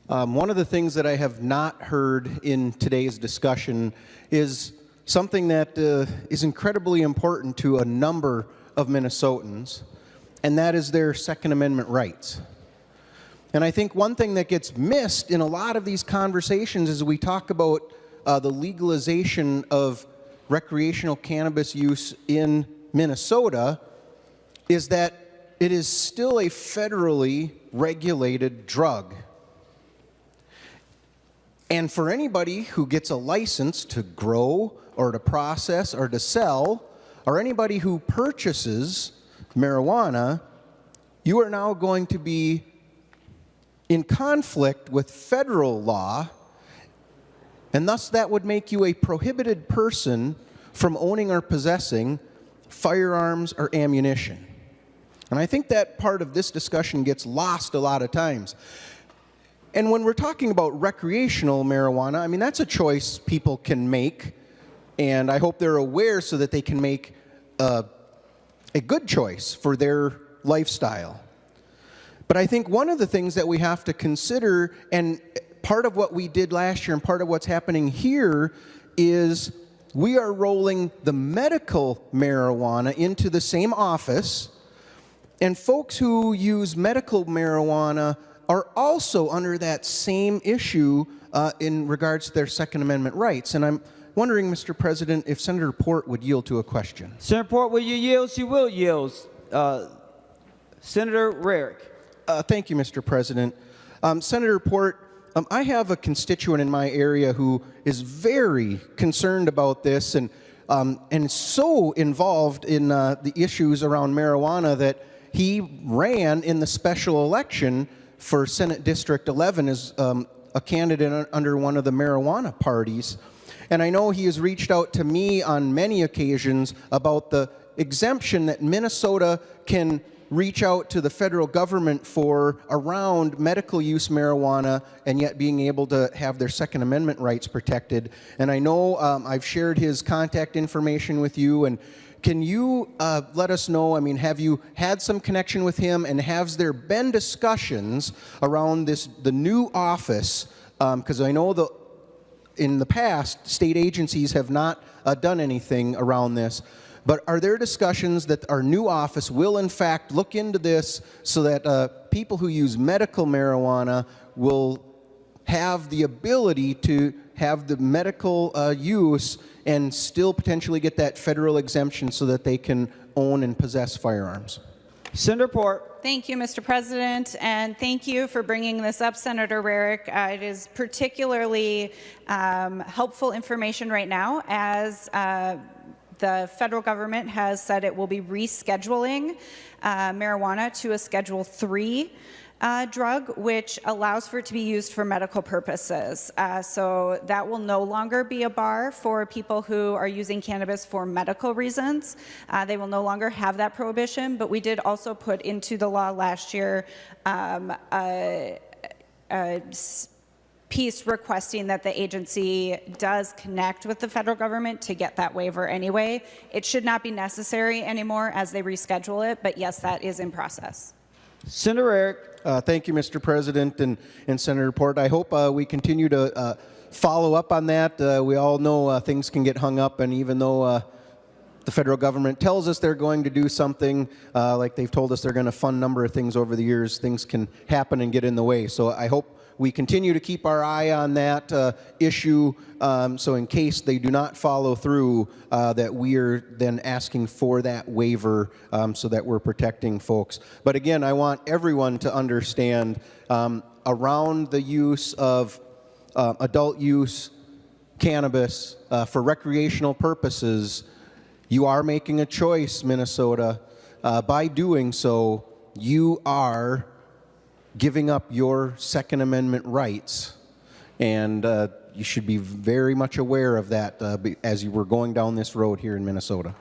One of the things that I have not heard in today's discussion is something that is incredibly important to a number of Minnesotans, and that is their Second Amendment rights. And I think one thing that gets missed in a lot of these conversations as we talk about the legalization of recreational cannabis use in Minnesota is that it is still a federally regulated drug. And for anybody who gets a license to grow or to process or to sell, or anybody who purchases marijuana, you are now going to be in conflict with federal law, and thus that would make you a prohibited person from owning or possessing firearms or ammunition. And I think that part of this discussion gets lost a lot of times. And when we're talking about recreational marijuana, I mean, that's a choice people can make, and I hope they're aware so that they can make a good choice for their lifestyle. But I think one of the things that we have to consider, and part of what we did last year and part of what's happening here, is we are rolling the medical marijuana into the same office, and folks who use medical marijuana are also under that same issue in regards to their Second Amendment rights. And I'm wondering, Mr. President, if Senator Port would yield to a question. Senator Port, will you yield? She will yield. Senator Rarick. Thank you, Mr. President. Senator Port, I have a constituent in my area who is very concerned about this and so involved in the issues around marijuana that he ran in the special election for Senate District 11 as a candidate under one of the marijuana parties. And I know he has reached out to me on many occasions about the exemption that Minnesota can reach out to the federal government for around medical use marijuana and yet being able to have their Second Amendment rights protected. And I know I've shared his contact information with you, and can you let us know, I mean, have you had some connection with him, and has there been discussions around the new office? Because I know in the past, state agencies have not done anything around this. But are there discussions that our new office will in fact look into this so that people who use medical marijuana will have the ability to have the medical use and still potentially get that federal exemption so that they can own and possess firearms? Senator Port. Thank you, Mr. President, and thank you for bringing this up, Senator Rarick. It is particularly helpful information right now as the federal government has said it will be rescheduling marijuana to a Schedule III drug, which allows for it to be used for medical purposes. So that will no longer be a bar for people who are using cannabis for medical reasons. They will no longer have that prohibition, but we did also put into the law last year a piece requesting that the agency does connect with the federal government to get that waiver anyway. It should not be necessary anymore as they reschedule it, but yes, that is in process. Senator Rarick. Thank you, Mr. President and Senator Port. I hope we continue to follow up on that. We all know things can get hung up, and even though the federal government tells us they're going to do something, like they've told us they're going to fund a number of things over the years, things can happen and get in the way. So I hope we continue to keep our eye on that issue, so in case they do not follow through, that we are then asking for that waiver so that we're protecting folks. But again, I want everyone to understand around the use of adult use cannabis for recreational purposes, you are making a choice, Minnesota. By doing so, you are giving up your Second Amendment rights, and you should be very much aware of that as you were going down this road here in Minnesota.